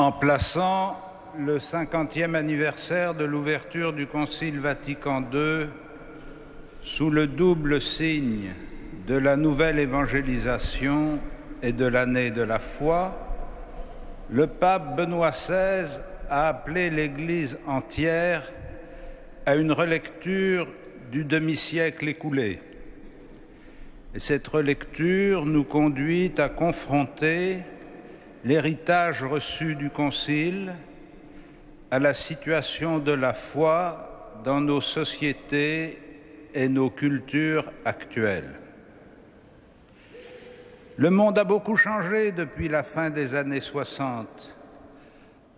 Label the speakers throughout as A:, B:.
A: En plaçant le 50e anniversaire de l'ouverture du Concile Vatican II sous le double signe de la nouvelle évangélisation et de l'année de la foi, le pape Benoît XVI a appelé l'Église entière à une relecture du demi-siècle écoulé. Et cette relecture nous conduit à confronter l'héritage reçu du Concile à la situation de la foi dans nos sociétés et nos cultures actuelles. Le monde a beaucoup changé depuis la fin des années 60.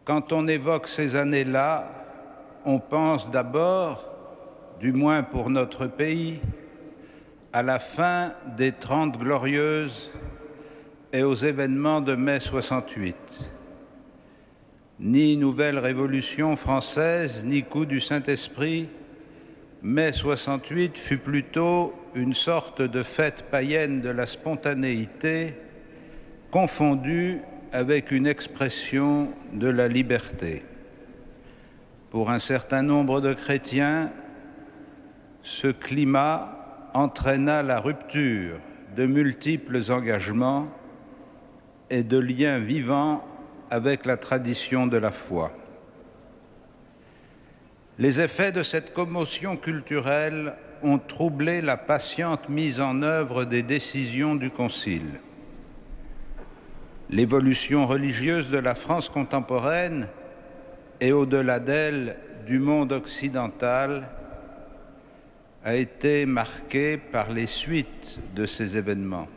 A: Quand on évoque ces années-là, on pense d'abord, du moins pour notre pays, à la fin des 30 Glorieuses et aux événements de mai 68. Ni nouvelle révolution française, ni coup du Saint-Esprit, mai 68 fut plutôt une sorte de fête païenne de la spontanéité, confondue avec une expression de la liberté. Pour un certain nombre de chrétiens, ce climat entraîna la rupture de multiples engagements et de liens vivants avec la tradition de la foi. Les effets de cette commotion culturelle ont troublé la patiente mise en œuvre des décisions du Concile. L'évolution religieuse de la France contemporaine et au-delà d'elle du monde occidental a été marquée par les suites de ces événements.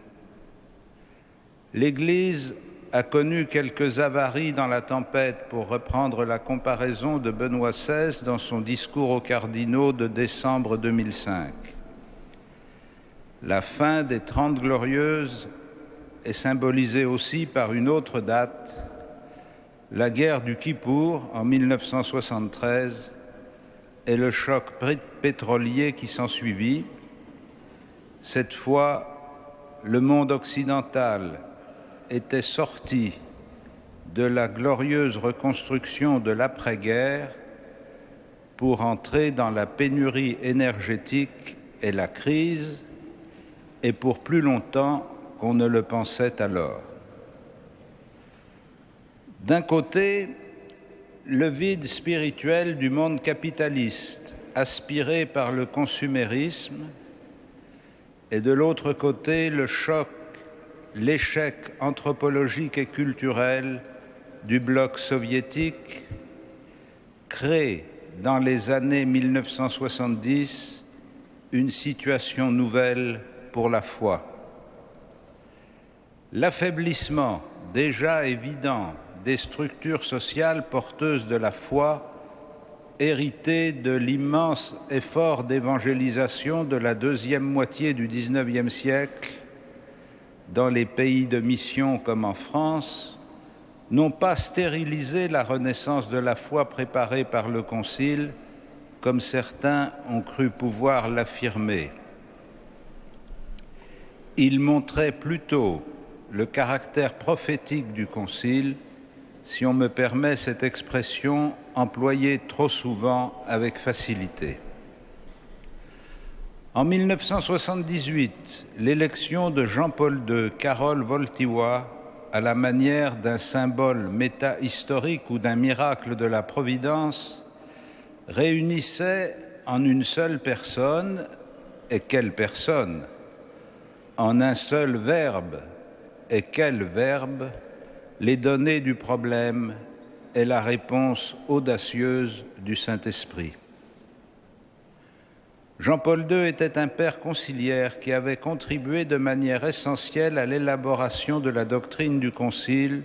A: L'Église a connu quelques avaries dans la tempête, pour reprendre la comparaison de Benoît XVI dans son discours aux cardinaux de décembre 2005. La fin des 30 Glorieuses est symbolisée aussi par une autre date, la guerre du Kippour en 1973 et le choc pétrolier qui s'ensuivit. Cette fois, le monde occidental était sorti de la glorieuse reconstruction de l'après-guerre pour entrer dans la pénurie énergétique et la crise, et pour plus longtemps qu'on ne le pensait alors. D'un côté, le vide spirituel du monde capitaliste, aspiré par le consumérisme, et de l'autre côté, le choc, l'échec anthropologique et culturel du bloc soviétique crée dans les années 1970 une situation nouvelle pour la foi. L'affaiblissement déjà évident des structures sociales porteuses de la foi, héritées de l'immense effort d'évangélisation de la deuxième moitié du XIXe siècle, dans les pays de mission comme en France, n'ont pas stérilisé la renaissance de la foi préparée par le Concile, comme certains ont cru pouvoir l'affirmer. Ils montraient plutôt le caractère prophétique du Concile, si on me permet cette expression employée trop souvent avec facilité. En 1978, l'élection de Jean-Paul II, Karol Wojtyła, à la manière d'un symbole méta-historique ou d'un miracle de la Providence, réunissait en une seule personne, et quelle personne, en un seul verbe, et quel verbe, les données du problème et la réponse audacieuse du Saint-Esprit. Jean-Paul II était un père conciliaire qui avait contribué de manière essentielle à l'élaboration de la doctrine du Concile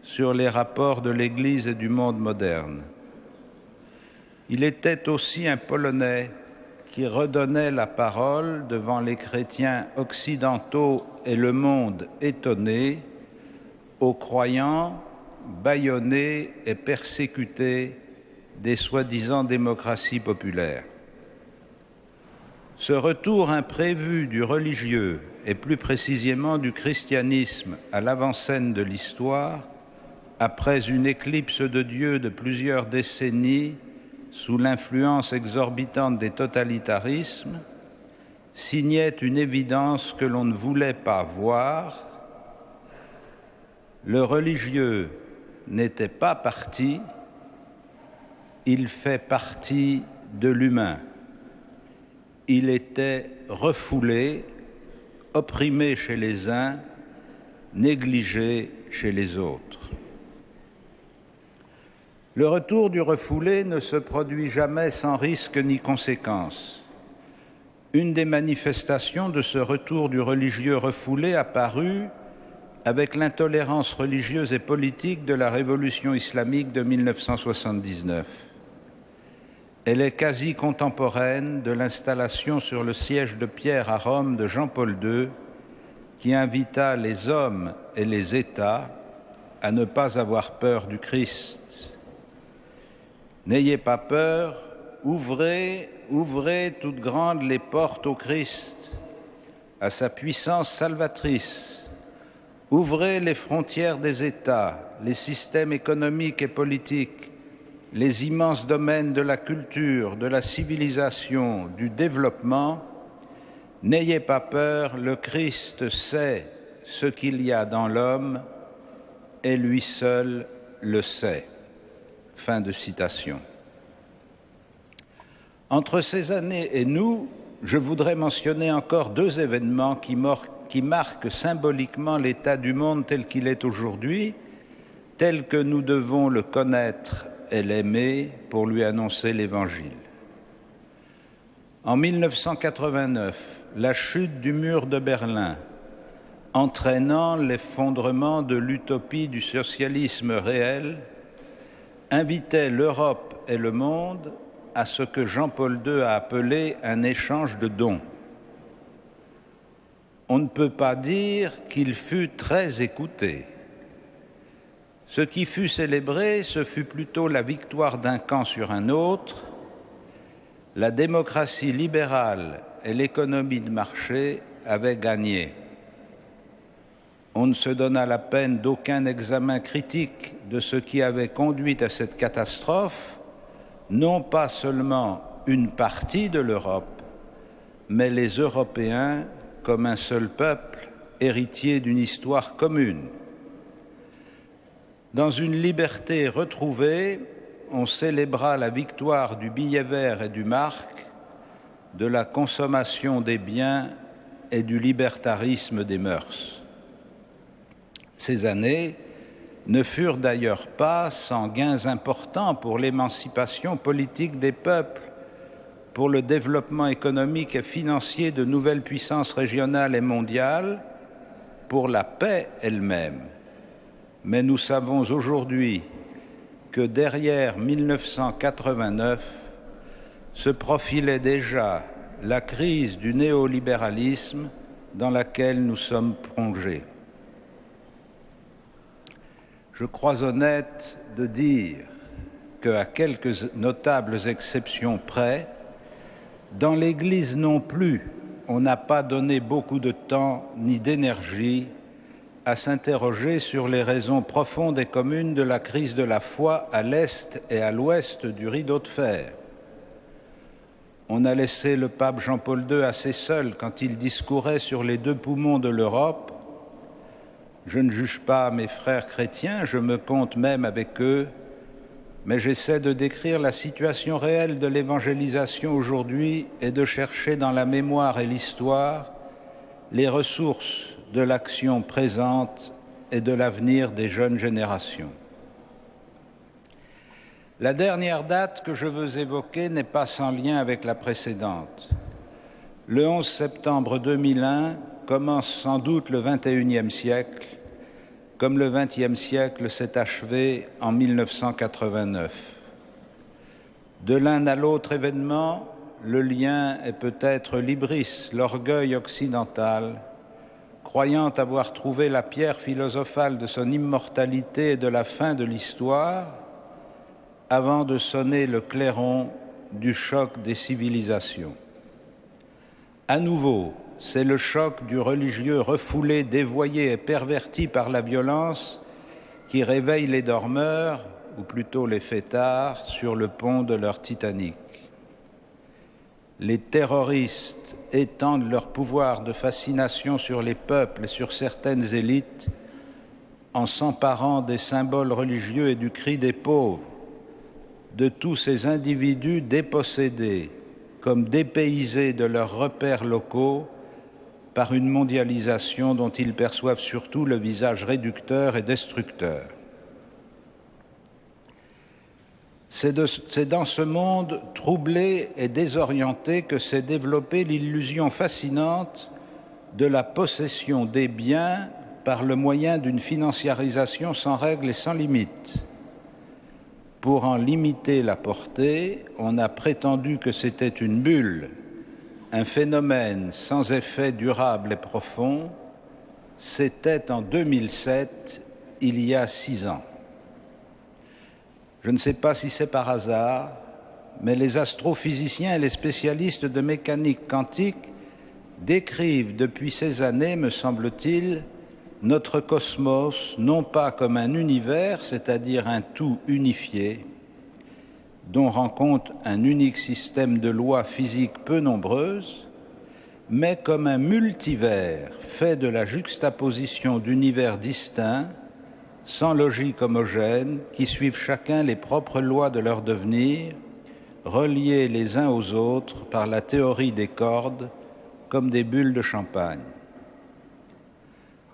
A: sur les rapports de l'Église et du monde moderne. Il était aussi un Polonais qui redonnait la parole devant les chrétiens occidentaux et le monde étonné, aux croyants bâillonnés et persécutés des soi-disant démocraties populaires. Ce retour imprévu du religieux, et plus précisément du christianisme, à l'avant-scène de l'histoire, après une éclipse de Dieu de plusieurs décennies sous l'influence exorbitante des totalitarismes, signait une évidence que l'on ne voulait pas voir. Le religieux n'était pas parti, il fait partie de l'humain. Il était refoulé, opprimé chez les uns, négligé chez les autres. Le retour du refoulé ne se produit jamais sans risque ni conséquence. Une des manifestations de ce retour du religieux refoulé apparut avec l'intolérance religieuse et politique de la révolution islamique de 1979. Elle est quasi contemporaine de l'installation sur le siège de pierre à Rome de Jean-Paul II, qui invita les hommes et les États à ne pas avoir peur du Christ. N'ayez pas peur, ouvrez toutes grandes les portes au Christ, à sa puissance salvatrice. Ouvrez les frontières des États, les systèmes économiques et politiques, les immenses domaines de la culture, de la civilisation, du développement. N'ayez pas peur, le Christ sait ce qu'il y a dans l'homme et lui seul le sait. Fin de citation. Entre ces années et nous, je voudrais mentionner encore deux événements qui marquent symboliquement l'état du monde tel qu'il est aujourd'hui, tel que nous devons le connaître et l'aimer pour lui annoncer l'Évangile. En 1989, la chute du mur de Berlin, entraînant l'effondrement de l'utopie du socialisme réel, invitait l'Europe et le monde à ce que Jean-Paul II a appelé un échange de dons. On ne peut pas dire qu'il fut très écouté. Ce qui fut célébré, ce fut plutôt la victoire d'un camp sur un autre. La démocratie libérale et l'économie de marché avaient gagné. On ne se donna la peine d'aucun examen critique de ce qui avait conduit à cette catastrophe, non pas seulement une partie de l'Europe, mais les Européens comme un seul peuple, héritier d'une histoire commune. Dans une liberté retrouvée, on célébra la victoire du billet vert et du marque, de la consommation des biens et du libertarisme des mœurs. Ces années ne furent d'ailleurs pas sans gains importants pour l'émancipation politique des peuples, pour le développement économique et financier de nouvelles puissances régionales et mondiales, pour la paix elle-même. Mais nous savons aujourd'hui que derrière 1989 se profilait déjà la crise du néolibéralisme dans laquelle nous sommes plongés. Je crois honnête de dire qu'à quelques notables exceptions près, dans l'Église non plus, on n'a pas donné beaucoup de temps ni d'énergie à s'interroger sur les raisons profondes et communes de la crise de la foi à l'est et à l'ouest du rideau de fer. On a laissé le pape Jean-Paul II assez seul quand il discourait sur les deux poumons de l'Europe. Je ne juge pas mes frères chrétiens, je me compte même avec eux, mais j'essaie de décrire la situation réelle de l'évangélisation aujourd'hui et de chercher dans la mémoire et l'histoire les ressources de l'action présente et de l'avenir des jeunes générations. La dernière date que je veux évoquer n'est pas sans lien avec la précédente. Le 11 septembre 2001 commence sans doute le XXIe siècle, comme le XXe siècle s'est achevé en 1989. De l'un à l'autre événement, le lien est peut-être l'hybris, l'orgueil occidental, croyant avoir trouvé la pierre philosophale de son immortalité et de la fin de l'histoire, avant de sonner le clairon du choc des civilisations. À nouveau, c'est le choc du religieux refoulé, dévoyé et perverti par la violence qui réveillent les dormeurs, ou plutôt les fêtards, sur le pont de leur Titanic. Les terroristes étendent leur pouvoir de fascination sur les peuples et sur certaines élites en s'emparant des symboles religieux et du cri des pauvres, de tous ces individus dépossédés, comme dépaysés de leurs repères locaux par une mondialisation dont ils perçoivent surtout le visage réducteur et destructeur. C'est dans ce monde troublé et désorienté que s'est développée l'illusion fascinante de la possession des biens par le moyen d'une financiarisation sans règles et sans limites. Pour en limiter la portée, on a prétendu que c'était une bulle, un phénomène sans effet durable et profond. C'était en 2007, il y a 6 ans. Je ne sais pas si c'est par hasard, mais les astrophysiciens et les spécialistes de mécanique quantique décrivent depuis ces années, me semble-t-il, notre cosmos non pas comme un univers, c'est-à-dire un tout unifié, dont rend compte un unique système de lois physiques peu nombreuses, mais comme un multivers fait de la juxtaposition d'univers distincts, sans logique homogène, qui suivent chacun les propres lois de leur devenir, reliés les uns aux autres par la théorie des cordes, comme des bulles de champagne.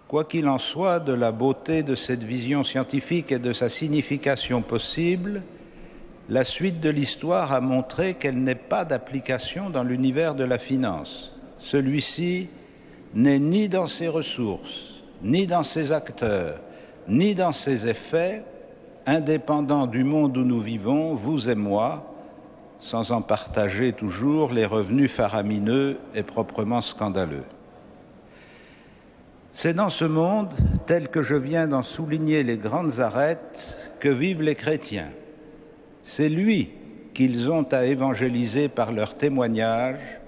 A: Quoi qu'il en soit de la beauté de cette vision scientifique et de sa signification possible, la suite de l'histoire a montré qu'elle n'est pas d'application dans l'univers de la finance. Celui-ci n'est ni dans ses ressources, ni dans ses acteurs, ni dans ses effets, indépendants du monde où nous vivons, vous et moi, sans en partager toujours les revenus faramineux et proprement scandaleux. C'est dans ce monde, tel que je viens d'en souligner les grandes arêtes, que vivent les chrétiens. C'est lui qu'ils ont à évangéliser par leur témoignage,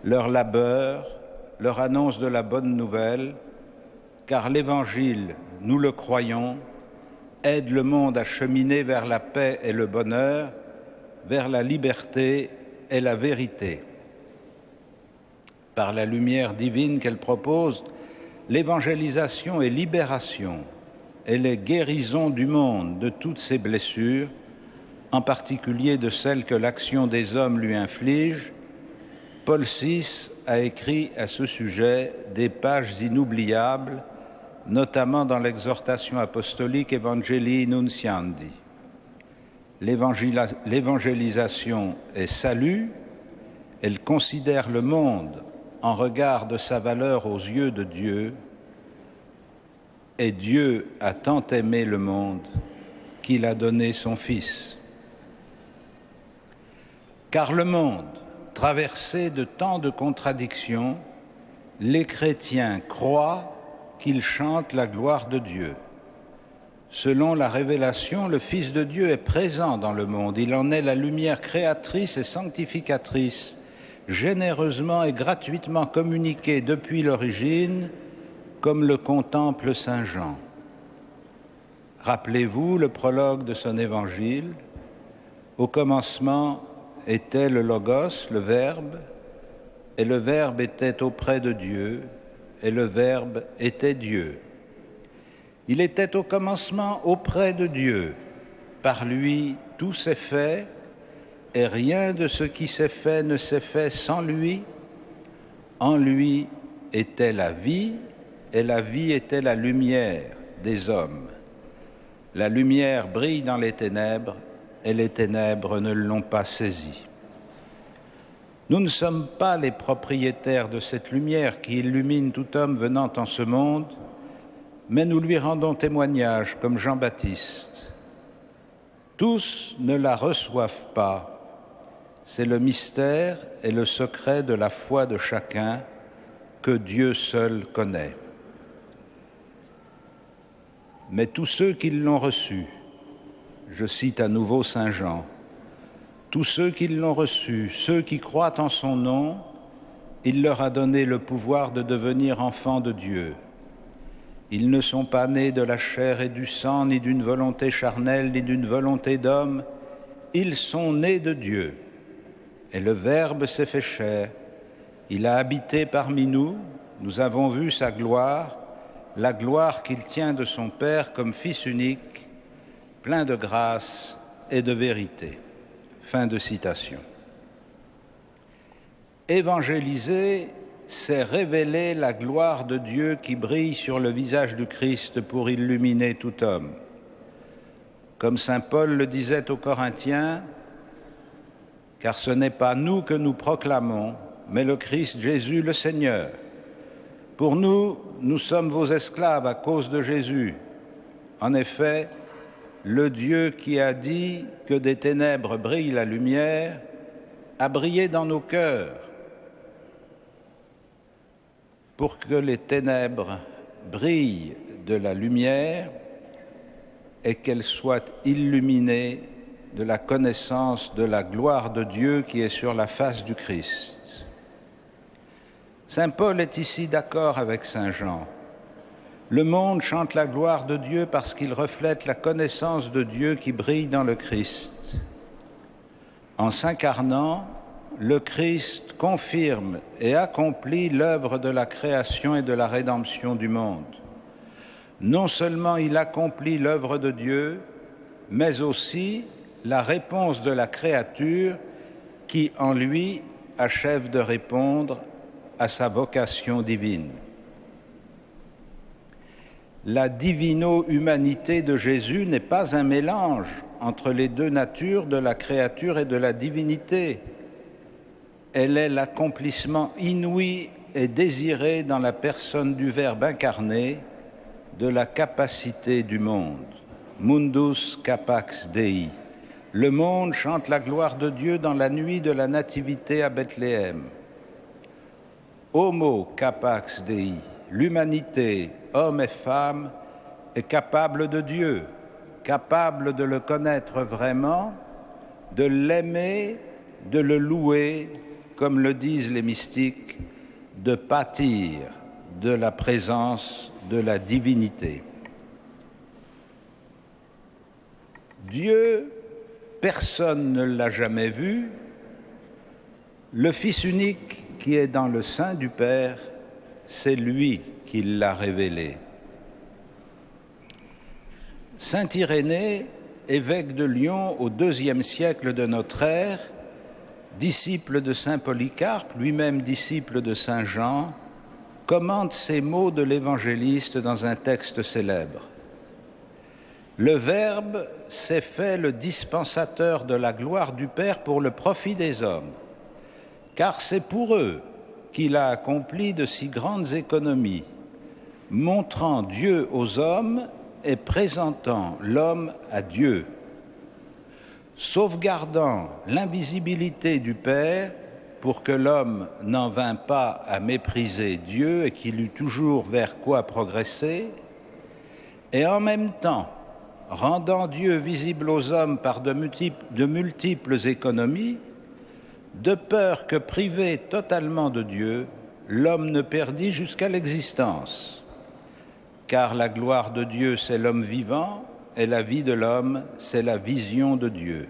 A: leur labeur, leur annonce de la bonne nouvelle, car l'Évangile, nous le croyons, aide le monde à cheminer vers la paix et le bonheur, vers la liberté et la vérité. Par la lumière divine qu'elle propose, l'évangélisation est libération, elle est guérison du monde de toutes ses blessures, en particulier de celles que l'action des hommes lui inflige. Paul VI a écrit à ce sujet des pages inoubliables, notamment dans l'exhortation apostolique Evangelii Nunciandi. L'évangélisation est salut, elle considère le monde en regard de sa valeur aux yeux de Dieu, et Dieu a tant aimé le monde qu'il a donné son Fils. Car le monde, traversé de tant de contradictions, les chrétiens croient qu'ils chantent la gloire de Dieu. Selon la révélation, le Fils de Dieu est présent dans le monde. Il en est la lumière créatrice et sanctificatrice, généreusement et gratuitement communiquée depuis l'origine, comme le contemple saint Jean. Rappelez-vous le prologue de son évangile. Au commencement était le Logos, le Verbe, et le Verbe était auprès de Dieu, et le Verbe était Dieu. Il était au commencement auprès de Dieu. Par lui, tout s'est fait, et rien de ce qui s'est fait ne s'est fait sans lui. En lui était la vie, et la vie était la lumière des hommes. La lumière brille dans les ténèbres, et les ténèbres ne l'ont pas saisie. Nous ne sommes pas les propriétaires de cette lumière qui illumine tout homme venant en ce monde, mais nous lui rendons témoignage comme Jean-Baptiste. Tous ne la reçoivent pas. C'est le mystère et le secret de la foi de chacun que Dieu seul connaît. Mais tous ceux qui l'ont reçu, je cite à nouveau saint Jean, tous ceux qui l'ont reçu, ceux qui croient en son nom, il leur a donné le pouvoir de devenir enfants de Dieu. Ils ne sont pas nés de la chair et du sang, ni d'une volonté charnelle, ni d'une volonté d'homme. Ils sont nés de Dieu. Et le Verbe s'est fait chair. Il a habité parmi nous. Nous avons vu sa gloire, la gloire qu'il tient de son Père comme Fils unique, plein de grâce et de vérité. Fin de citation. Évangéliser, c'est révéler la gloire de Dieu qui brille sur le visage du Christ pour illuminer tout homme. Comme saint Paul le disait aux Corinthiens, « Car ce n'est pas nous que nous proclamons, mais le Christ Jésus le Seigneur. Pour nous, nous sommes vos esclaves à cause de Jésus. En effet, le Dieu qui a dit que des ténèbres brille la lumière a brillé dans nos cœurs pour que les ténèbres brillent de la lumière et qu'elles soient illuminées de la connaissance de la gloire de Dieu qui est sur la face du Christ. » Saint Paul est ici d'accord avec saint Jean. Le monde chante la gloire de Dieu parce qu'il reflète la connaissance de Dieu qui brille dans le Christ. En s'incarnant, le Christ confirme et accomplit l'œuvre de la création et de la rédemption du monde. Non seulement il accomplit l'œuvre de Dieu, mais aussi la réponse de la créature qui, en lui, achève de répondre à sa vocation divine. La divino-humanité de Jésus n'est pas un mélange entre les deux natures de la créature et de la divinité. Elle est l'accomplissement inouï et désiré dans la personne du Verbe incarné de la capacité du monde. Mundus capax Dei. Le monde chante la gloire de Dieu dans la nuit de la Nativité à Bethléem. Homo capax Dei. L'humanité, homme et femme, est capable de Dieu, capable de le connaître vraiment, de l'aimer, de le louer, comme le disent les mystiques, de pâtir de la présence de la divinité. Dieu, personne ne l'a jamais vu. Le Fils unique qui est dans le sein du Père, c'est lui qui l'a révélé. Saint Irénée, évêque de Lyon au IIe siècle de notre ère, disciple de saint Polycarpe, lui-même disciple de saint Jean, commente ces mots de l'évangéliste dans un texte célèbre. Le Verbe s'est fait le dispensateur de la gloire du Père pour le profit des hommes, car c'est pour eux qu'il a accompli de si grandes économies, montrant Dieu aux hommes et présentant l'homme à Dieu, sauvegardant l'invisibilité du Père pour que l'homme n'en vînt pas à mépriser Dieu et qu'il eût toujours vers quoi progresser, et en même temps rendant Dieu visible aux hommes par de multiples économies, de peur que, privé totalement de Dieu, l'homme ne perdît jusqu'à l'existence. Car la gloire de Dieu, c'est l'homme vivant, et la vie de l'homme, c'est la vision de Dieu.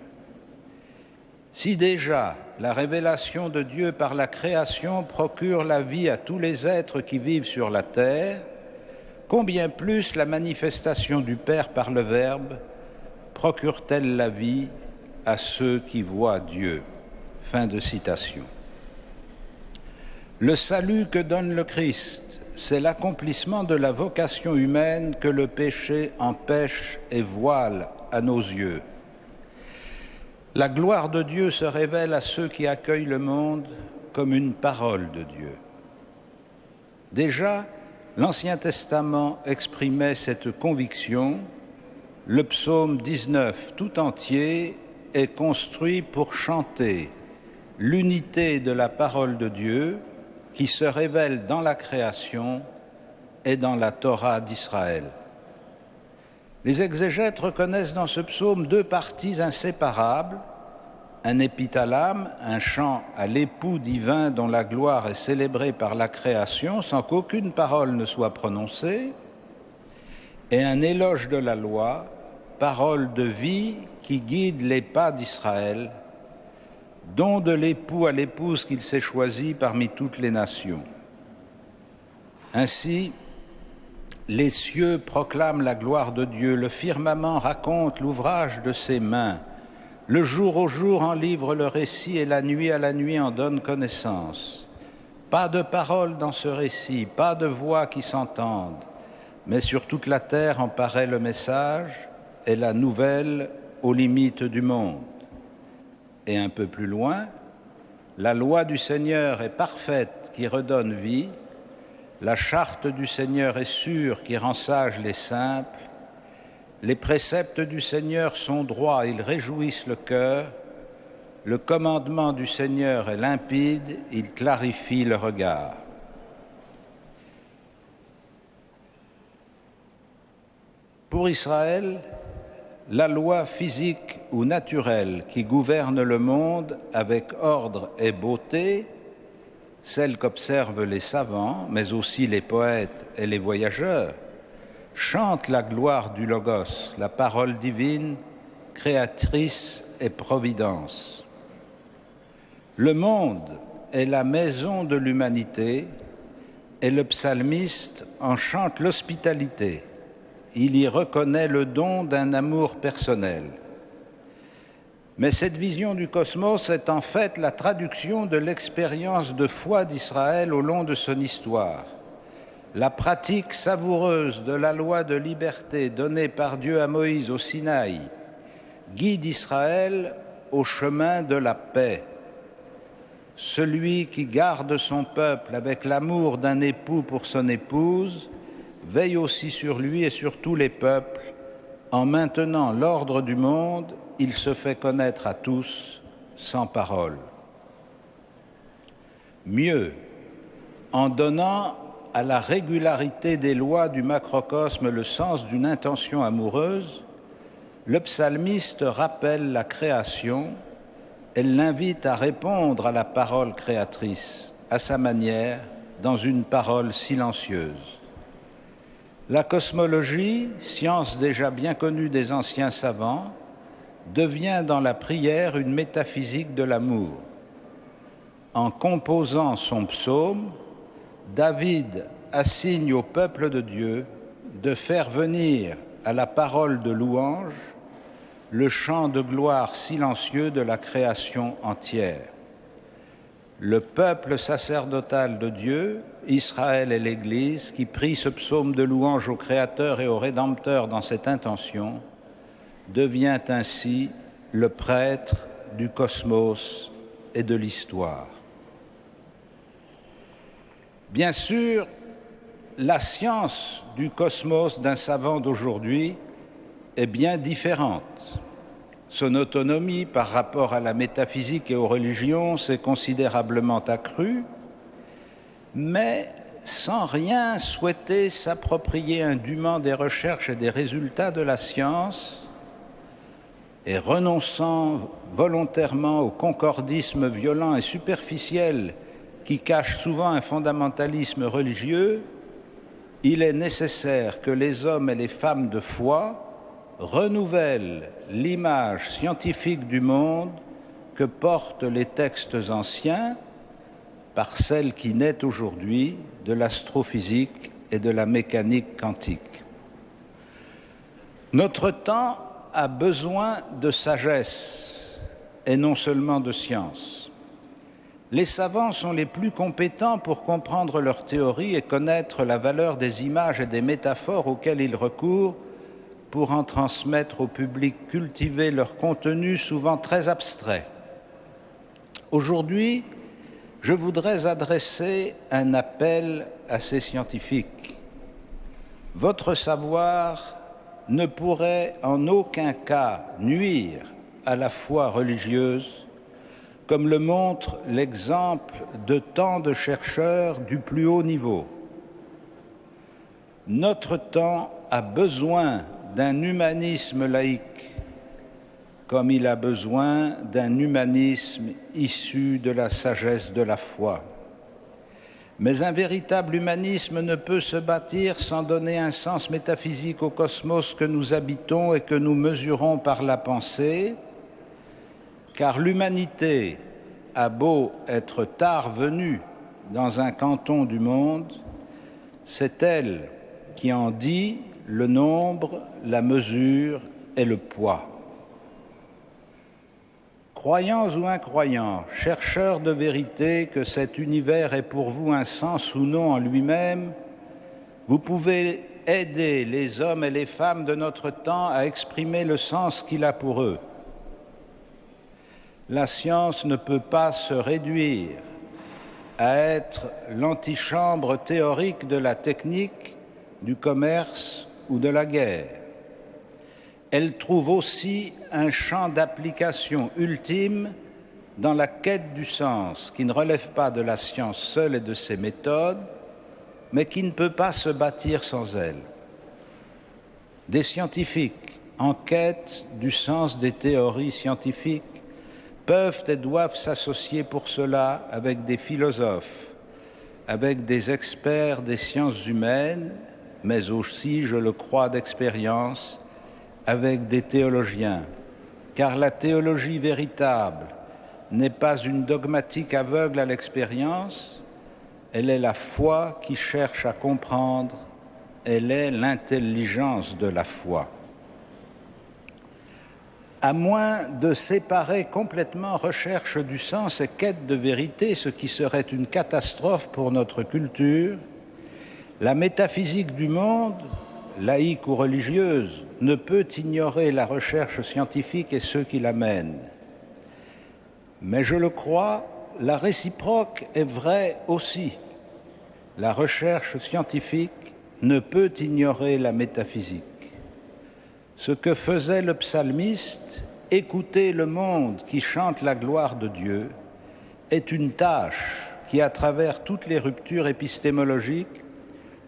A: Si déjà la révélation de Dieu par la création procure la vie à tous les êtres qui vivent sur la terre, combien plus la manifestation du Père par le Verbe procure-t-elle la vie à ceux qui voient Dieu. Fin de citation. Le salut que donne le Christ, c'est l'accomplissement de la vocation humaine que le péché empêche et voile à nos yeux. La gloire de Dieu se révèle à ceux qui accueillent le monde comme une parole de Dieu. Déjà, l'Ancien Testament exprimait cette conviction. Le psaume 19 tout entier est construit pour chanter l'unité de la parole de Dieu qui se révèle dans la création et dans la Torah d'Israël. Les exégètes reconnaissent dans ce psaume deux parties inséparables, un épithalame, un chant à l'époux divin dont la gloire est célébrée par la création sans qu'aucune parole ne soit prononcée, et un éloge de la loi, parole de vie qui guide les pas d'Israël, don de l'époux à l'épouse qu'il s'est choisi parmi toutes les nations. Ainsi, les cieux proclament la gloire de Dieu, le firmament raconte l'ouvrage de ses mains, le jour au jour en livre le récit et la nuit à la nuit en donne connaissance. Pas de parole dans ce récit, pas de voix qui s'entendent, mais sur toute la terre en paraît le message et la nouvelle aux limites du monde. Et un peu plus loin, la loi du Seigneur est parfaite qui redonne vie, la charte du Seigneur est sûre qui rend sages les simples, les préceptes du Seigneur sont droits, ils réjouissent le cœur, le commandement du Seigneur est limpide, il clarifie le regard. Pour Israël, la loi physique ou naturelle qui gouverne le monde avec ordre et beauté, celle qu'observent les savants, mais aussi les poètes et les voyageurs, chante la gloire du Logos, la parole divine, créatrice et providence. Le monde est la maison de l'humanité et le psalmiste en chante l'hospitalité. Il y reconnaît le don d'un amour personnel. Mais cette vision du cosmos est en fait la traduction de l'expérience de foi d'Israël au long de son histoire. La pratique savoureuse de la loi de liberté donnée par Dieu à Moïse au Sinaï guide Israël au chemin de la paix. Celui qui garde son peuple avec l'amour d'un époux pour son épouse veille aussi sur lui et sur tous les peuples. En maintenant l'ordre du monde, il se fait connaître à tous sans parole. Mieux, en donnant à la régularité des lois du macrocosme le sens d'une intention amoureuse, le psalmiste rappelle la création et l'invite à répondre à la parole créatrice, à sa manière, dans une parole silencieuse. La cosmologie, science déjà bien connue des anciens savants, devient dans la prière une métaphysique de l'amour. En composant son psaume, David assigne au peuple de Dieu de faire venir à la parole de louange le chant de gloire silencieux de la création entière. Le peuple sacerdotal de Dieu, Israël et l'Église, qui prie ce psaume de louange au Créateur et au Rédempteur dans cette intention, devient ainsi le prêtre du cosmos et de l'histoire. Bien sûr, la science du cosmos d'un savant d'aujourd'hui est bien différente. Son autonomie par rapport à la métaphysique et aux religions s'est considérablement accrue, mais sans rien souhaiter s'approprier indûment des recherches et des résultats de la science, et renonçant volontairement au concordisme violent et superficiel qui cache souvent un fondamentalisme religieux, il est nécessaire que les hommes et les femmes de foi renouvellent l'image scientifique du monde que portent les textes anciens par celle qui naît aujourd'hui de l'astrophysique et de la mécanique quantique. Notre temps a besoin de sagesse et non seulement de science. Les savants sont les plus compétents pour comprendre leurs théories et connaître la valeur des images et des métaphores auxquelles ils recourent pour en transmettre au public cultivé leur contenu souvent très abstrait. Aujourd'hui, je voudrais adresser un appel à ces scientifiques. Votre savoir ne pourrait en aucun cas nuire à la foi religieuse, comme le montre l'exemple de tant de chercheurs du plus haut niveau. Notre temps a besoin d'un humanisme laïque, comme il a besoin d'un humanisme issu de la sagesse de la foi. Mais un véritable humanisme ne peut se bâtir sans donner un sens métaphysique au cosmos que nous habitons et que nous mesurons par la pensée, car l'humanité a beau être tard venue dans un canton du monde, c'est elle qui en dit le nombre, la mesure et le poids. Croyants ou incroyants, chercheurs de vérité, que cet univers ait pour vous un sens ou non en lui-même, vous pouvez aider les hommes et les femmes de notre temps à exprimer le sens qu'il a pour eux. La science ne peut pas se réduire à être l'antichambre théorique de la technique, du commerce ou de la guerre. Elle trouve aussi un champ d'application ultime dans la quête du sens, qui ne relève pas de la science seule et de ses méthodes, mais qui ne peut pas se bâtir sans elle. Des scientifiques en quête du sens des théories scientifiques peuvent et doivent s'associer pour cela avec des philosophes, avec des experts des sciences humaines, mais aussi, je le crois d'expérience, avec des théologiens, car la théologie véritable n'est pas une dogmatique aveugle à l'expérience, elle est la foi qui cherche à comprendre, elle est l'intelligence de la foi. À moins de séparer complètement recherche du sens et quête de vérité, ce qui serait une catastrophe pour notre culture, la métaphysique du monde, laïque ou religieuse, ne peut ignorer la recherche scientifique et ceux qui la mènent. Mais je le crois, la réciproque est vraie aussi. La recherche scientifique ne peut ignorer la métaphysique. Ce que faisait le psalmiste, écouter le monde qui chante la gloire de Dieu, est une tâche qui, à travers toutes les ruptures épistémologiques,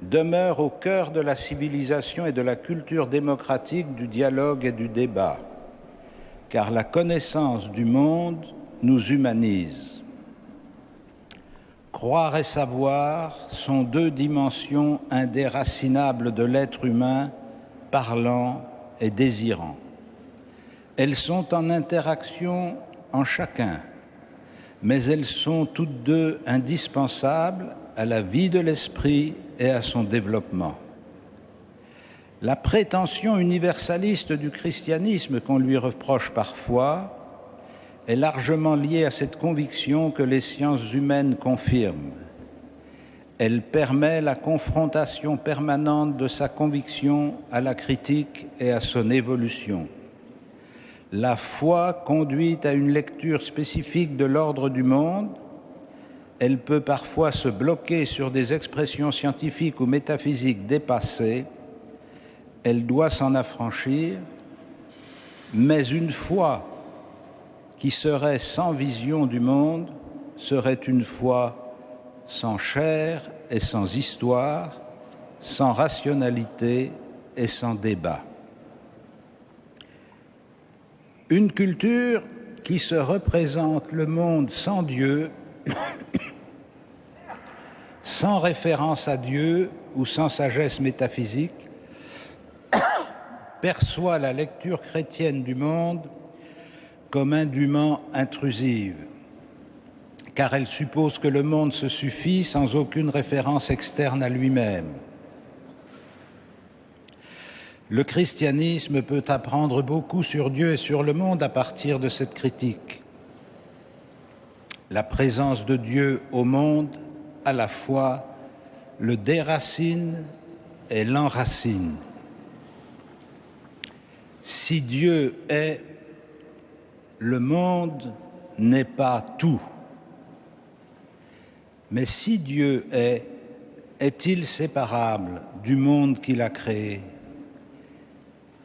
A: demeure au cœur de la civilisation et de la culture démocratique du dialogue et du débat, car la connaissance du monde nous humanise. Croire et savoir sont deux dimensions indéracinables de l'être humain parlant et désirant. Elles sont en interaction en chacun, mais elles sont toutes deux indispensables à la vie de l'esprit et à son développement. La prétention universaliste du christianisme qu'on lui reproche parfois est largement liée à cette conviction que les sciences humaines confirment. Elle permet la confrontation permanente de sa conviction à la critique et à son évolution. La foi conduit à une lecture spécifique de l'ordre du monde. Elle peut parfois se bloquer sur des expressions scientifiques ou métaphysiques dépassées. Elle doit s'en affranchir, mais une foi qui serait sans vision du monde serait une foi sans chair et sans histoire, sans rationalité et sans débat. Une culture qui se représente le monde sans Dieu, sans référence à Dieu ou sans sagesse métaphysique, perçoit la lecture chrétienne du monde comme indûment intrusive, car elle suppose que le monde se suffit sans aucune référence externe à lui-même. Le christianisme peut apprendre beaucoup sur Dieu et sur le monde à partir de cette critique. La présence de Dieu au monde, à la fois, le déracine et l'enracine. Si Dieu est, le monde n'est pas tout. Mais si Dieu est-il séparable du monde qu'il a créé?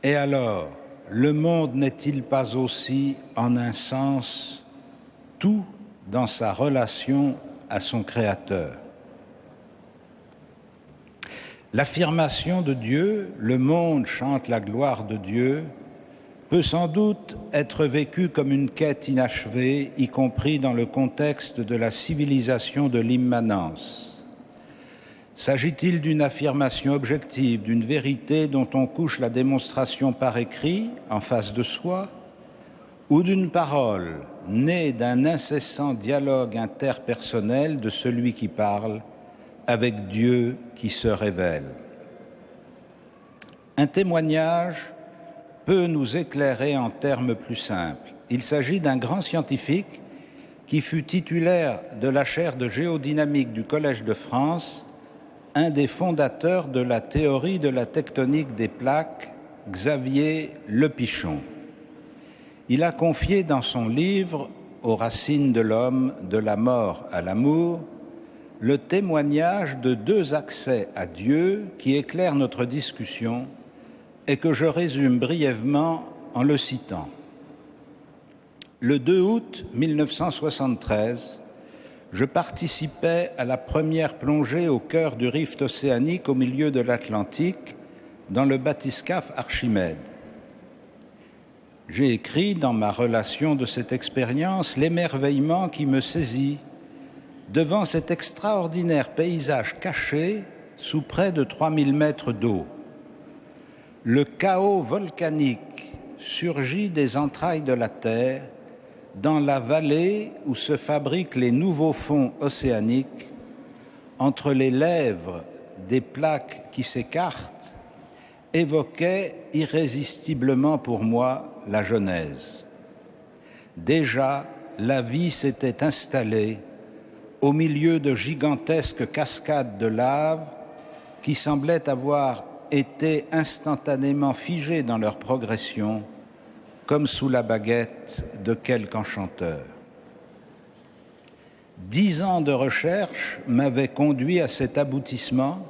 A: Et alors, le monde n'est-il pas aussi, en un sens, tout dans sa relation à son Créateur? L'affirmation de Dieu, le monde chante la gloire de Dieu, peut sans doute être vécue comme une quête inachevée, y compris dans le contexte de la civilisation de l'immanence. S'agit-il d'une affirmation objective, d'une vérité dont on couche la démonstration par écrit, en face de soi, ou d'une parole née d'un incessant dialogue interpersonnel de celui qui parle avec Dieu qui se révèle? Un témoignage peut nous éclairer en termes plus simples. Il s'agit d'un grand scientifique qui fut titulaire de la chaire de géodynamique du Collège de France, un des fondateurs de la théorie de la tectonique des plaques, Xavier Lepichon. Il a confié dans son livre « Aux racines de l'homme, de la mort à l'amour » le témoignage de deux accès à Dieu qui éclairent notre discussion et que je résume brièvement en le citant. Le 2 août 1973, je participais à la première plongée au cœur du rift océanique au milieu de l'Atlantique, dans le bathyscaphe Archimède. J'ai écrit dans ma relation de cette expérience l'émerveillement qui me saisit devant cet extraordinaire paysage caché sous près de 3000 mètres d'eau. Le chaos volcanique surgit des entrailles de la Terre, dans la vallée où se fabriquent les nouveaux fonds océaniques, entre les lèvres des plaques qui s'écartent, évoquait irrésistiblement pour moi la Genèse. Déjà, la vie s'était installée au milieu de gigantesques cascades de lave qui semblaient avoir été instantanément figées dans leur progression, comme sous la baguette de quelque enchanteur. 10 ans de recherche m'avaient conduit à cet aboutissement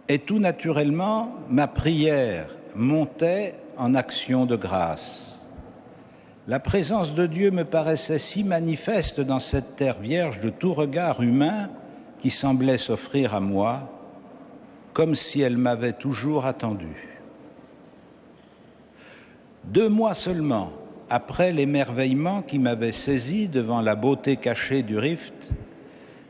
A: et tout naturellement, ma prière montait en action de grâce. La présence de Dieu me paraissait si manifeste dans cette terre vierge de tout regard humain qui semblait s'offrir à moi, comme si elle m'avait toujours attendu. 2 mois seulement après l'émerveillement qui m'avait saisi devant la beauté cachée du rift,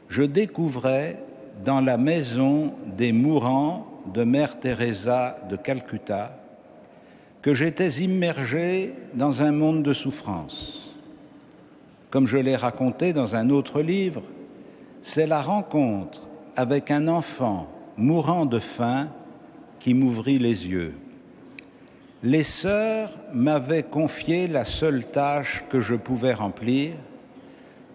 A: je découvrais dans la maison des mourants de Mère Teresa de Calcutta que j'étais immergé dans un monde de souffrance. Comme je l'ai raconté dans un autre livre, c'est la rencontre avec un enfant mourant de faim qui m'ouvrit les yeux. Les sœurs m'avaient confié la seule tâche que je pouvais remplir,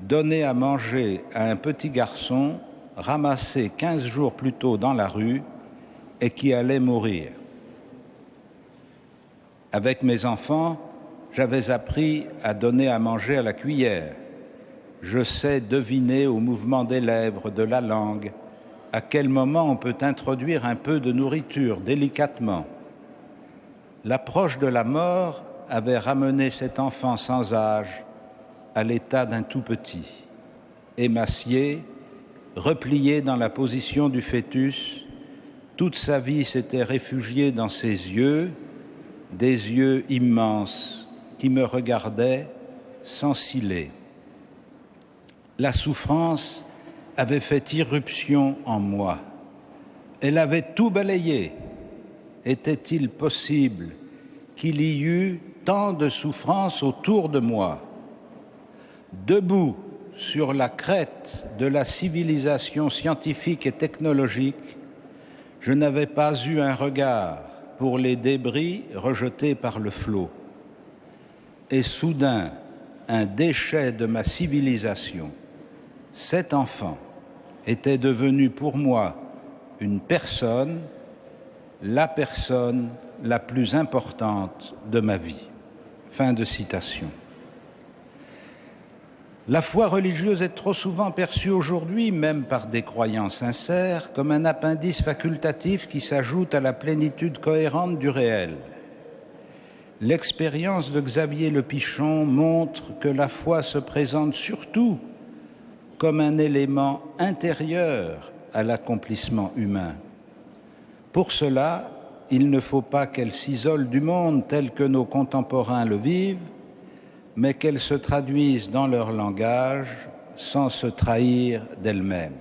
A: donner à manger à un petit garçon ramassé 15 jours plus tôt dans la rue et qui allait mourir. Avec mes enfants, j'avais appris à donner à manger à la cuillère. Je sais deviner au mouvement des lèvres, de la langue, à quel moment on peut introduire un peu de nourriture délicatement. L'approche de la mort avait ramené cet enfant sans âge à l'état d'un tout petit, émacié, replié dans la position du fœtus. Toute sa vie s'était réfugiée dans ses yeux, des yeux immenses qui me regardaient sans ciller. La souffrance avait fait irruption en moi. Elle avait tout balayé. Était-il possible qu'il y eût tant de souffrance autour de moi? Debout sur la crête de la civilisation scientifique et technologique, je n'avais pas eu un regard pour les débris rejetés par le flot. Et soudain, un déchet de ma civilisation, cet enfant, était devenu pour moi une personne, la personne la plus importante de ma vie. Fin de citation. La foi religieuse est trop souvent perçue aujourd'hui, même par des croyants sincères, comme un appendice facultatif qui s'ajoute à la plénitude cohérente du réel. L'expérience de Xavier Lepichon montre que la foi se présente surtout comme un élément intérieur à l'accomplissement humain. Pour cela, il ne faut pas qu'elle s'isole du monde tel que nos contemporains le vivent, mais qu'elle se traduise dans leur langage sans se trahir d'elle-même.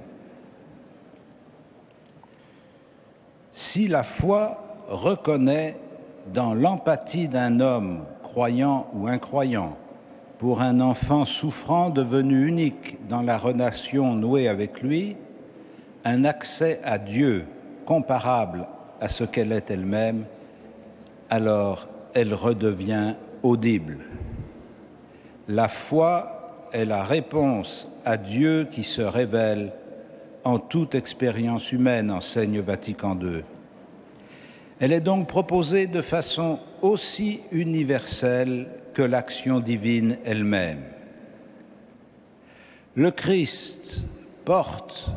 A: Si la foi reconnaît dans l'empathie d'un homme, croyant ou incroyant, pour un enfant souffrant devenu unique dans la relation nouée avec lui, un accès à Dieu comparable à ce qu'elle est elle-même, alors elle redevient audible. La foi est la réponse à Dieu qui se révèle en toute expérience humaine, enseigne Vatican II. Elle est donc proposée de façon aussi universelle que l'action divine elle-même. Le Christ porte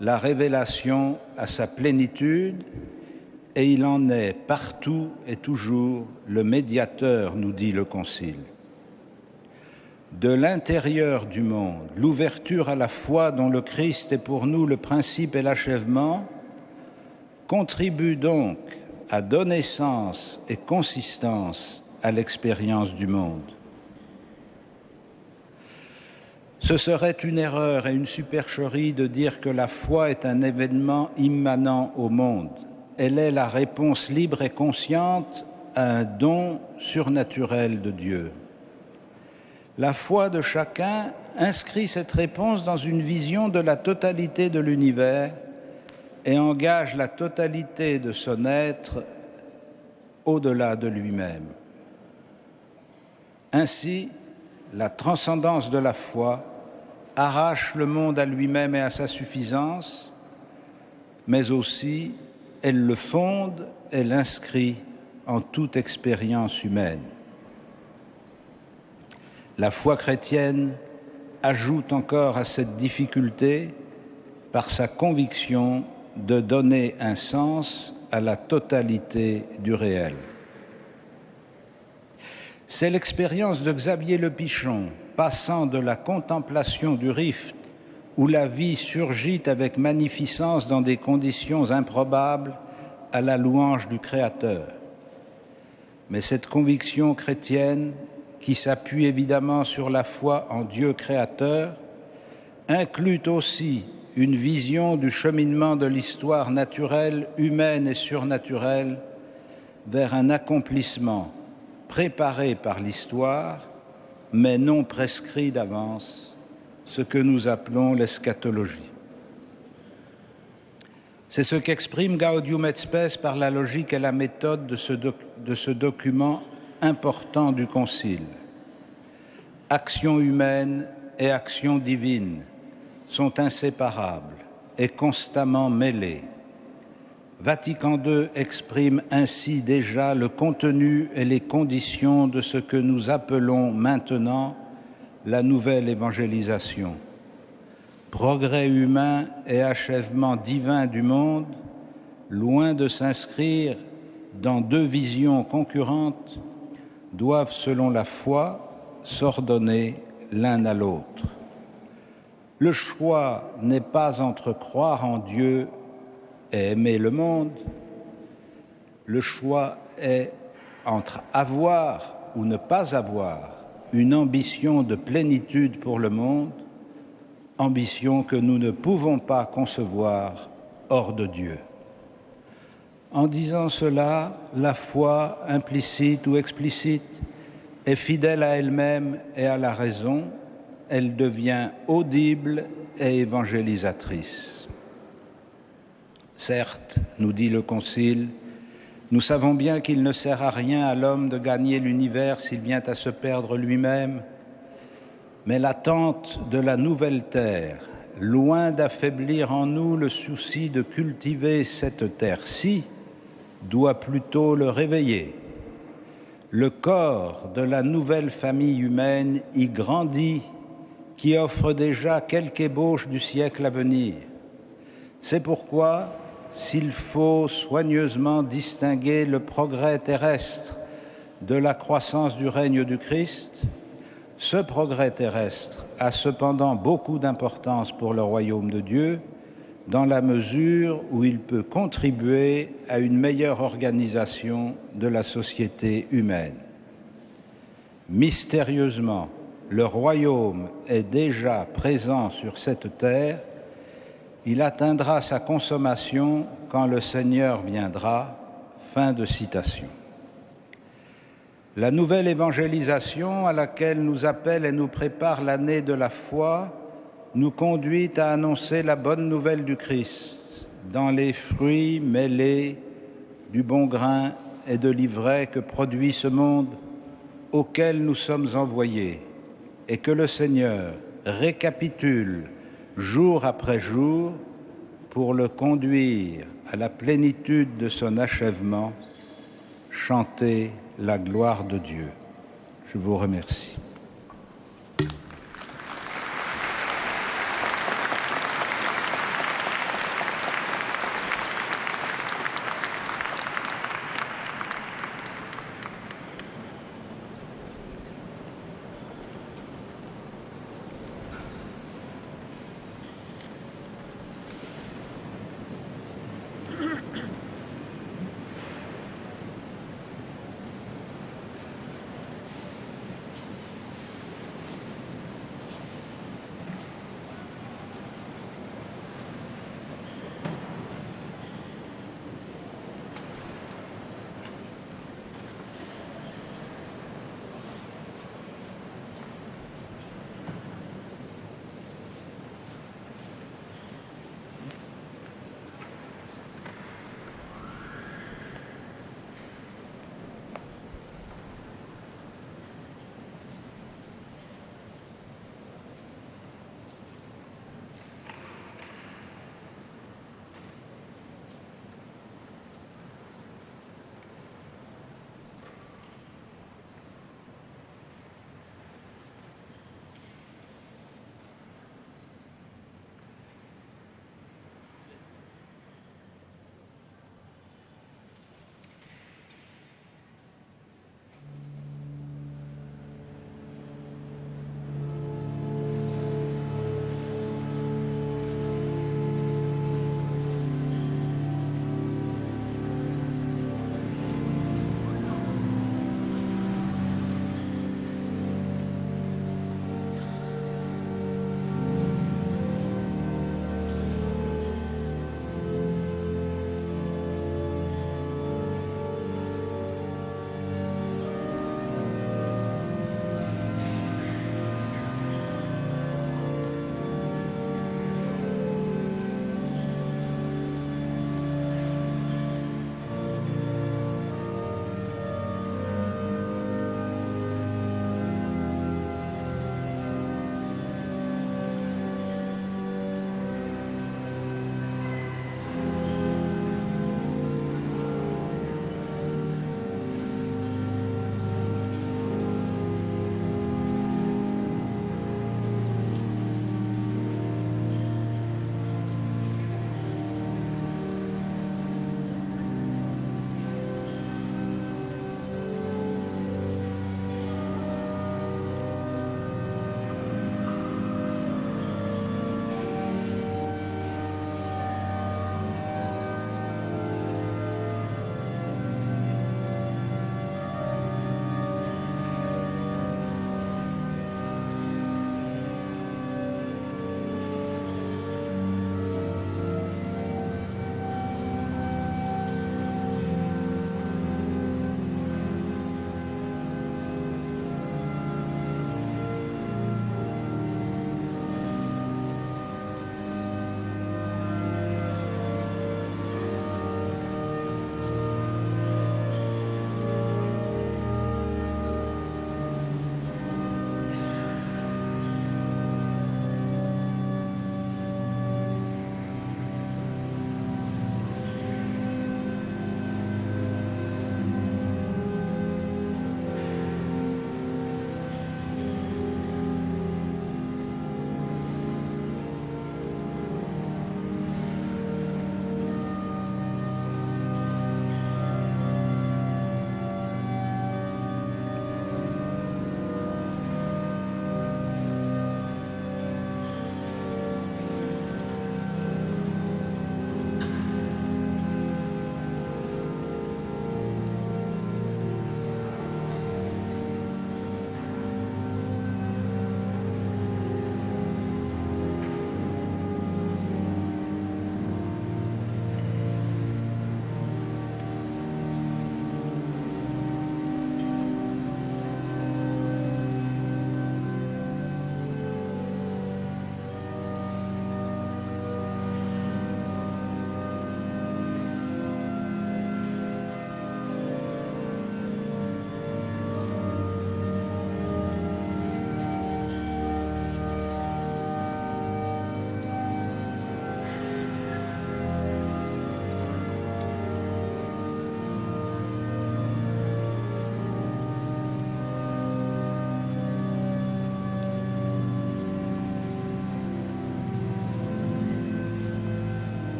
A: la révélation à sa plénitude et il en est partout et toujours le médiateur, nous dit le Concile. De l'intérieur du monde, l'ouverture à la foi dont le Christ est pour nous le principe et l'achèvement, contribue donc à donner sens et consistance à l'expérience du monde. Ce serait une erreur et une supercherie de dire que la foi est un événement immanent au monde. Elle est la réponse libre et consciente à un don surnaturel de Dieu. La foi de chacun inscrit cette réponse dans une vision de la totalité de l'univers et engage la totalité de son être au-delà de lui-même. Ainsi, la transcendance de la foi arrache le monde à lui-même et à sa suffisance, mais aussi elle le fonde et l'inscrit en toute expérience humaine. La foi chrétienne ajoute encore à cette difficulté par sa conviction de donner un sens à la totalité du réel. C'est l'expérience de Xavier Le Pichon, passant de la contemplation du rift, où la vie surgit avec magnificence dans des conditions improbables, à la louange du Créateur. Mais cette conviction chrétienne, qui s'appuie évidemment sur la foi en Dieu créateur, inclut aussi une vision du cheminement de l'histoire naturelle, humaine et surnaturelle vers un accomplissement préparé par l'histoire, mais non prescrit d'avance, ce que nous appelons l'eschatologie. C'est ce qu'exprime Gaudium et Spes par la logique et la méthode de ce document important du Concile. Action humaine et action divine sont inséparables et constamment mêlées. Vatican II exprime ainsi déjà le contenu et les conditions de ce que nous appelons maintenant la nouvelle évangélisation. Progrès humain et achèvement divin du monde, loin de s'inscrire dans deux visions concurrentes, doivent, selon la foi, s'ordonner l'un à l'autre. Le choix n'est pas entre croire en Dieu et aimer le monde. Le choix est entre avoir ou ne pas avoir une ambition de plénitude pour le monde, ambition que nous ne pouvons pas concevoir hors de Dieu. En disant cela, la foi, implicite ou explicite, est fidèle à elle-même et à la raison. Elle devient audible et évangélisatrice. Certes, nous dit le Concile, nous savons bien qu'il ne sert à rien à l'homme de gagner l'univers s'il vient à se perdre lui-même, mais l'attente de la nouvelle terre, loin d'affaiblir en nous le souci de cultiver cette terre-ci, doit plutôt le réveiller. Le corps de la nouvelle famille humaine y grandit, qui offre déjà quelque ébauche du siècle à venir. C'est pourquoi, s'il faut soigneusement distinguer le progrès terrestre de la croissance du règne du Christ, ce progrès terrestre a cependant beaucoup d'importance pour le royaume de Dieu, dans la mesure où il peut contribuer à une meilleure organisation de la société humaine. Mystérieusement, le royaume est déjà présent sur cette terre Il atteindra sa consommation quand le Seigneur viendra. » Fin de citation. La nouvelle évangélisation à laquelle nous appelle et nous prépare l'année de la foi nous conduit à annoncer la bonne nouvelle du Christ dans les fruits mêlés du bon grain et de l'ivraie que produit ce monde auquel nous sommes envoyés et que le Seigneur récapitule jour après jour pour le conduire à la plénitude de son achèvement. Chantez la gloire de Dieu. Je vous remercie.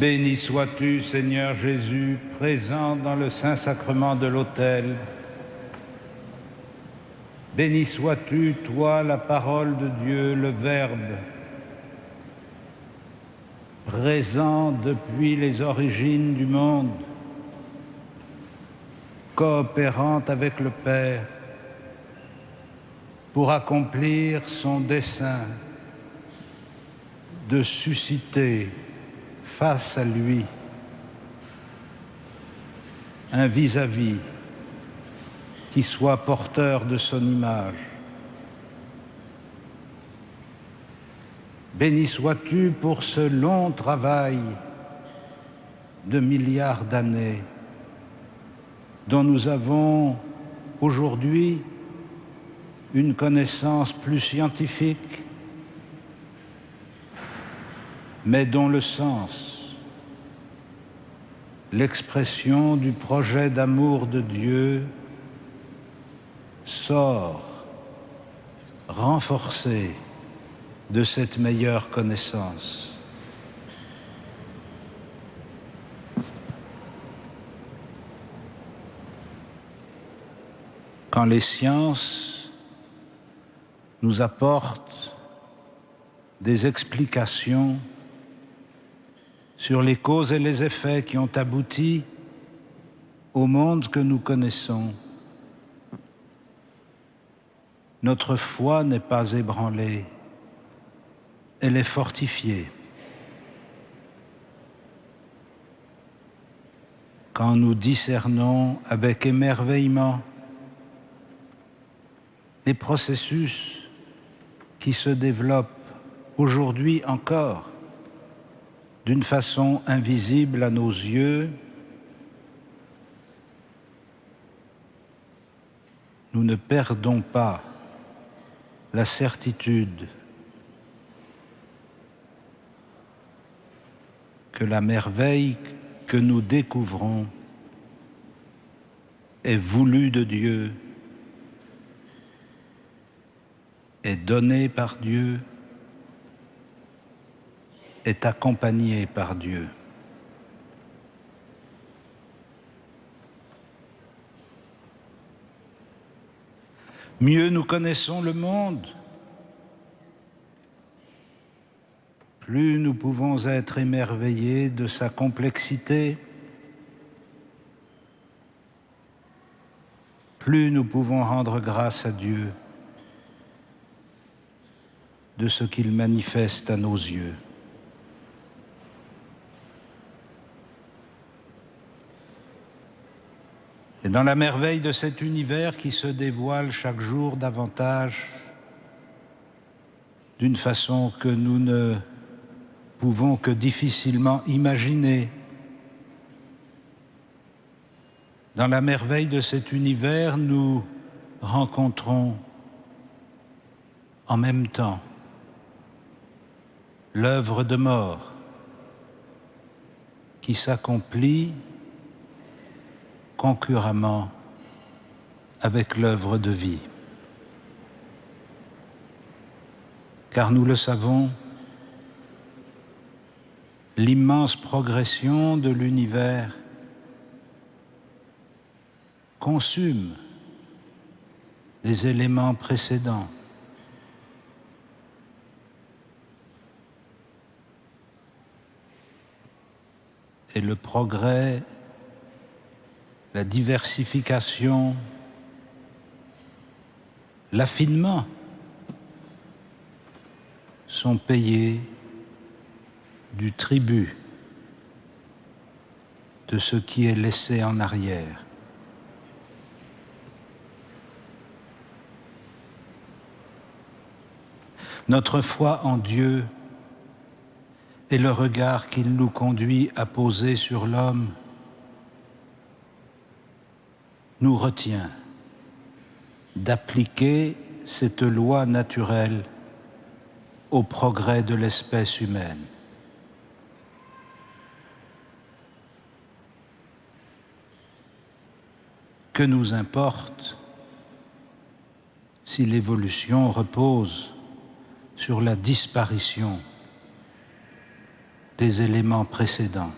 A: Béni sois-tu, Seigneur Jésus, présent dans le Saint-Sacrement de l'autel. Béni sois-tu, toi, la parole de Dieu, le Verbe, présent depuis les origines du monde, coopérant avec le Père pour accomplir son dessein de susciter face à lui un vis-à-vis qui soit porteur de son image. Béni sois-tu pour ce long travail de milliards d'années dont nous avons aujourd'hui une connaissance plus scientifique, mais dont le sens, l'expression du projet d'amour de Dieu sort renforcé de cette meilleure connaissance. Quand les sciences nous apportent des explications sur les causes et les effets qui ont abouti au monde que nous connaissons, notre foi n'est pas ébranlée, elle est fortifiée. Quand nous discernons avec émerveillement les processus qui se développent aujourd'hui encore d'une façon invisible à nos yeux, nous ne perdons pas la certitude que la merveille que nous découvrons est voulue de Dieu, est donnée par Dieu, est accompagnée par Dieu. Mieux nous connaissons le monde, plus nous pouvons être émerveillés de sa complexité, plus nous pouvons rendre grâce à Dieu de ce qu'il manifeste à nos yeux. Et dans la merveille de cet univers qui se dévoile chaque jour davantage, d'une façon que nous ne pouvons que difficilement imaginer, dans la merveille de cet univers, nous rencontrons en même temps l'œuvre de mort qui s'accomplit concurremment avec l'œuvre de vie. Car nous le savons, l'immense progression de l'univers consume les éléments précédents. Et le progrès, la diversification, l'affinement sont payés du tribut de ce qui est laissé en arrière. Notre foi en Dieu et le regard qu'il nous conduit à poser sur l'homme nous retient d'appliquer cette loi naturelle au progrès de l'espèce humaine. Que nous importe si l'évolution repose sur la disparition des éléments précédents.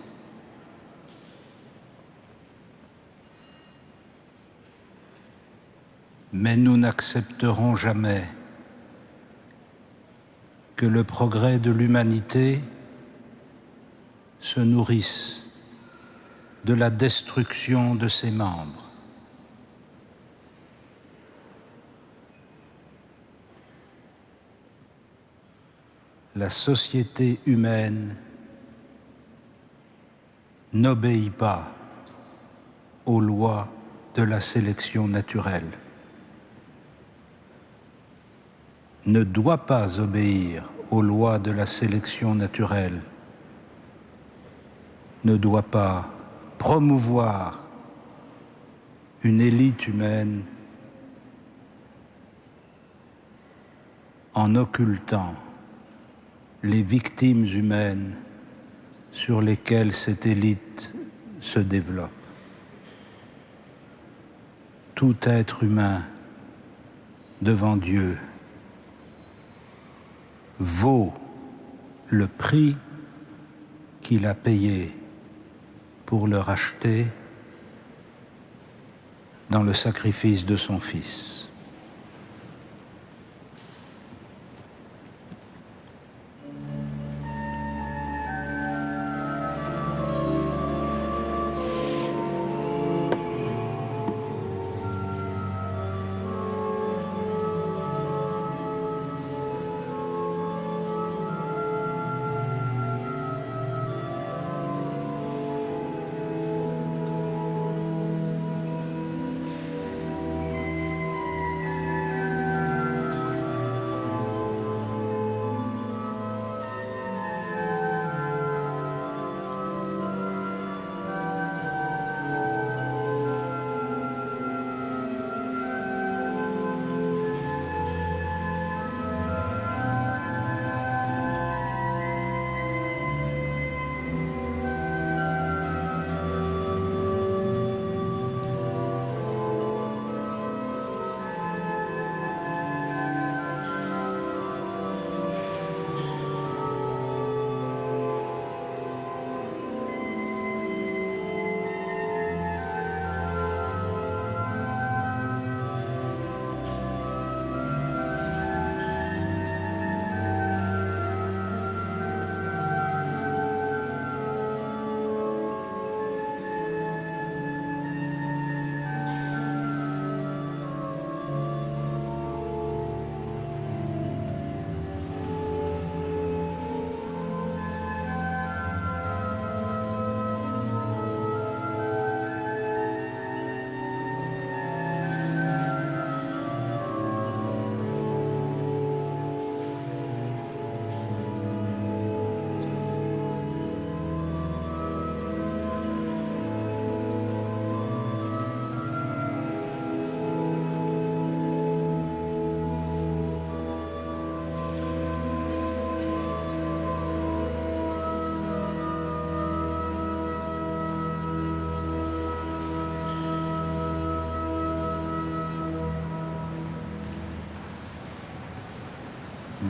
A: Mais nous n'accepterons jamais que le progrès de l'humanité se nourrisse de la destruction de ses membres. La société humaine n'obéit pas aux lois de la sélection naturelle, ne doit pas obéir aux lois de la sélection naturelle, ne doit pas promouvoir une élite humaine en occultant les victimes humaines sur lesquelles cette élite se développe. Tout être humain devant Dieu vaut le prix qu'il a payé pour le racheter dans le sacrifice de son Fils.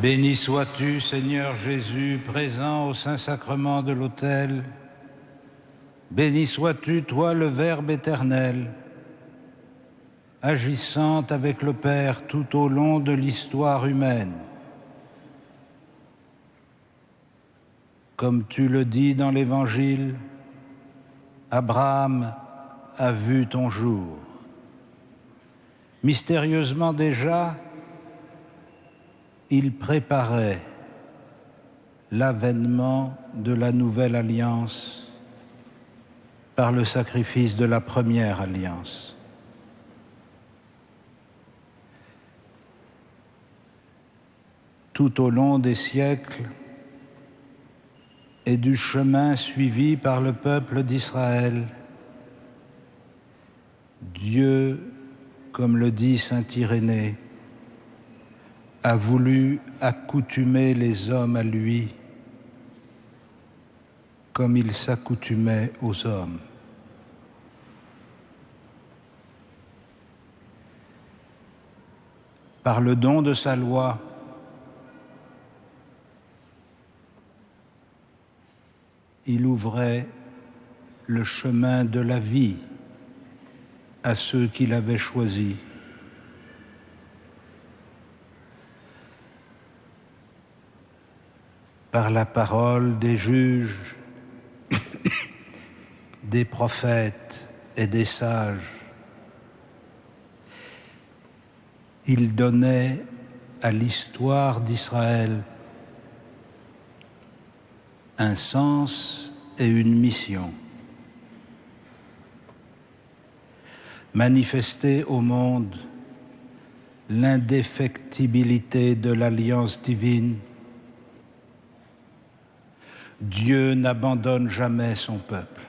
A: Béni sois-tu, Seigneur Jésus, présent au Saint-Sacrement de l'autel. Béni sois-tu, toi, le Verbe éternel, agissant avec le Père tout au long de l'histoire humaine. Comme tu le dis dans l'Évangile, Abraham a vu ton jour. Mystérieusement déjà, il préparait l'avènement de la nouvelle alliance par le sacrifice de la première alliance. Tout au long des siècles et du chemin suivi par le peuple d'Israël, Dieu, comme le dit saint Irénée, a voulu accoutumer les hommes à lui comme il s'accoutumait aux hommes. Par le don de sa loi, il ouvrait le chemin de la vie à ceux qu'il avait choisis. Par la parole des juges, des prophètes et des sages, il donnait à l'histoire d'Israël un sens et une mission. Manifester au monde l'indéfectibilité de l'alliance divine. Dieu n'abandonne jamais son peuple.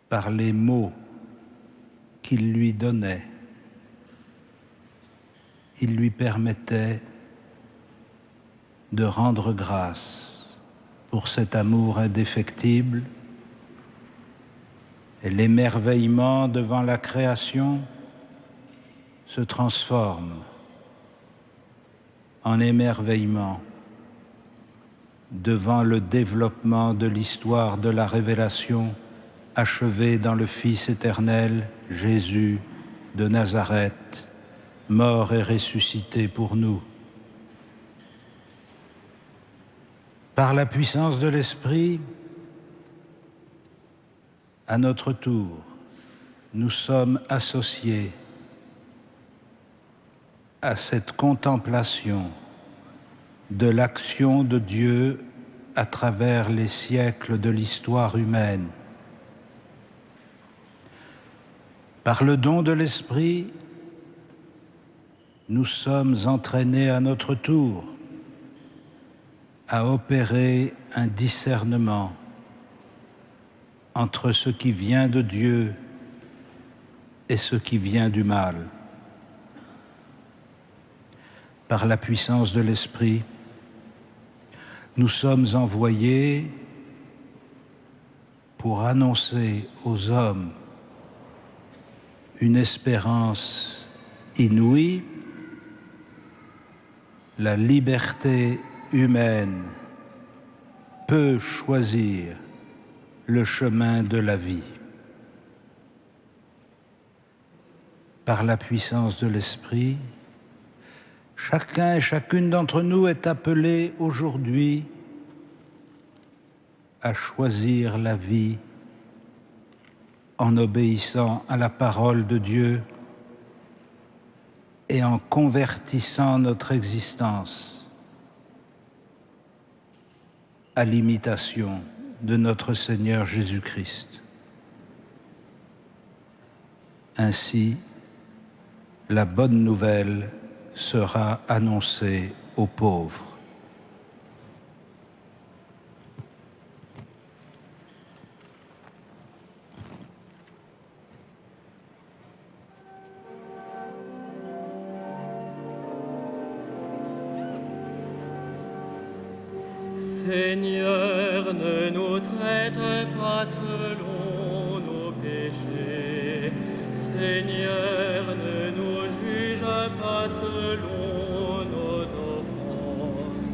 A: Par les mots qu'il lui donnait, il lui permettait de rendre grâce pour cet amour indéfectible et l'émerveillement devant la création se transforme en émerveillement devant le développement de l'histoire de la révélation achevée dans le Fils éternel, Jésus de Nazareth, mort et ressuscité pour nous. Par la puissance de l'Esprit, à notre tour, nous sommes associés à cette contemplation de l'action de Dieu à travers les siècles de l'histoire humaine. Par le don de l'Esprit, nous sommes entraînés à notre tour à opérer un discernement entre ce qui vient de Dieu et ce qui vient du mal. Par la puissance de l'Esprit, nous sommes envoyés pour annoncer aux hommes une espérance inouïe, la liberté humaine peut choisir le chemin de la vie. Par la puissance de l'Esprit, chacun et chacune d'entre nous est appelé aujourd'hui à choisir la vie en obéissant à la parole de Dieu et en convertissant notre existence à l'imitation de notre Seigneur Jésus-Christ. Ainsi, la bonne nouvelle sera annoncée aux pauvres.
B: Seigneur, ne nous traite pas selon nos péchés. Seigneur, ne nous juge pas selon nos offenses.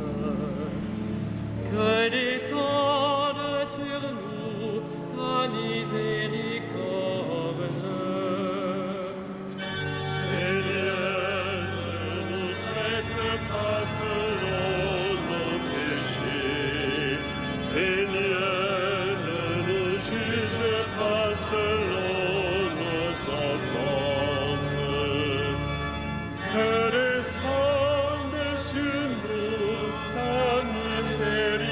B: Que descende sur nous ta miséricorde. Seigneur, ne nous traite pas selon nos péchés. Seigneur, ne nous juge pas selon nos offenses. Que descende sur nous ta miséricorde.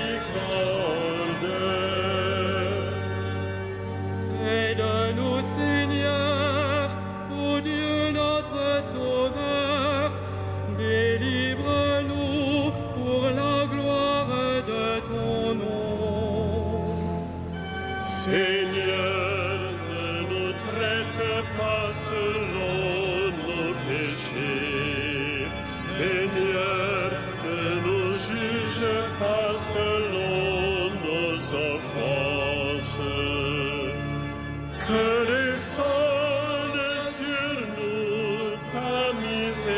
B: Aide-nous, Seigneur, ô Dieu notre Sauveur, délivre-nous pour la gloire de ton nom. Seigneur, ne nous traite pas selon nos péchés. Seigneur, ne nous juge pas selon nos offenses. Que descende sur nous ta miséricorde.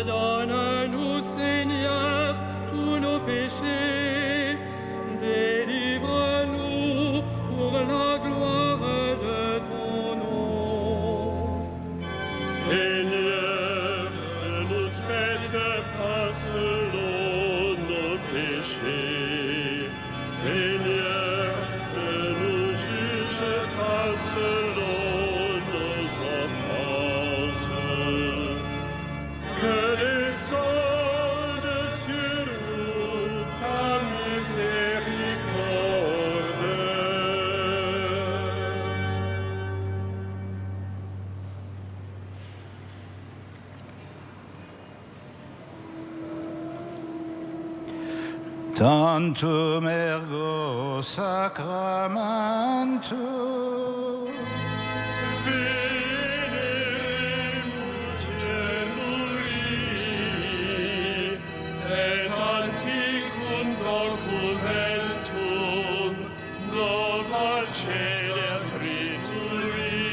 B: Pardonne-nous, Seigneur, tous nos péchés. Délivre-nous pour la gloire de ton nom. Seigneur, ne nous traite pas selon nos péchés. Seigneur, ne nous juge pas selon nos offenses. Que descende sur nous ta miséricorde.
A: Tantum ergo sacramentum.
B: Veneremur celui, et antiquum documentum nova celer trituri,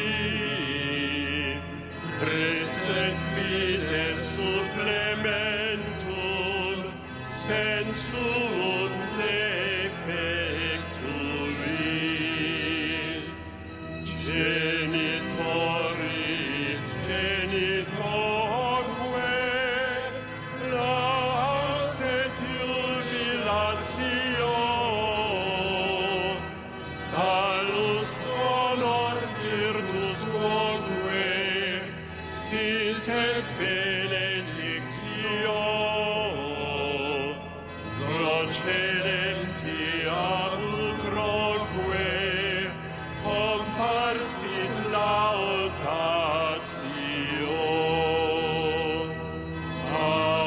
B: restet fides supplementum sensuum defectui. Genitoris genitorque lasset jubilatio, salus honor virtus quoque sit et benedictio, procedenti ab utroque comparsit laudatio. Amen.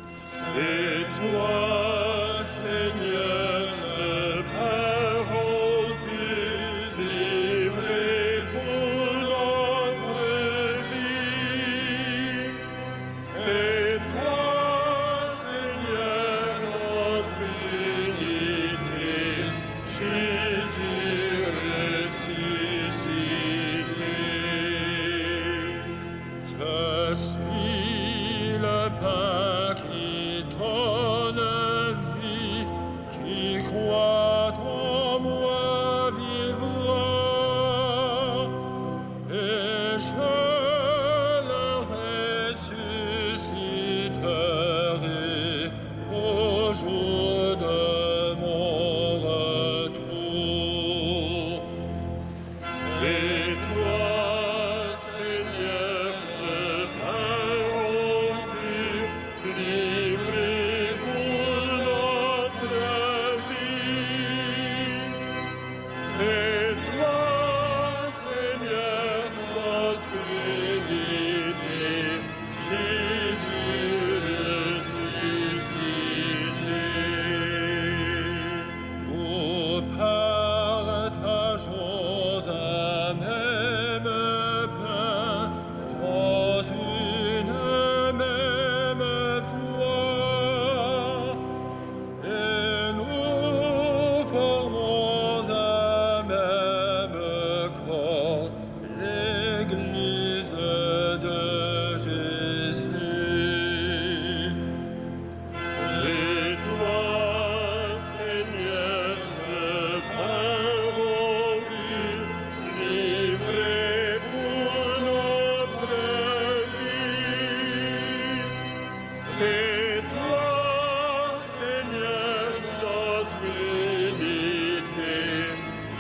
B: C'est toi, Seigneur, le parole livré pour notre vie. C'est toi, Seigneur, notre unité, Jésus ressuscité. Je suis le pain qui donne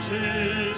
B: Jesus.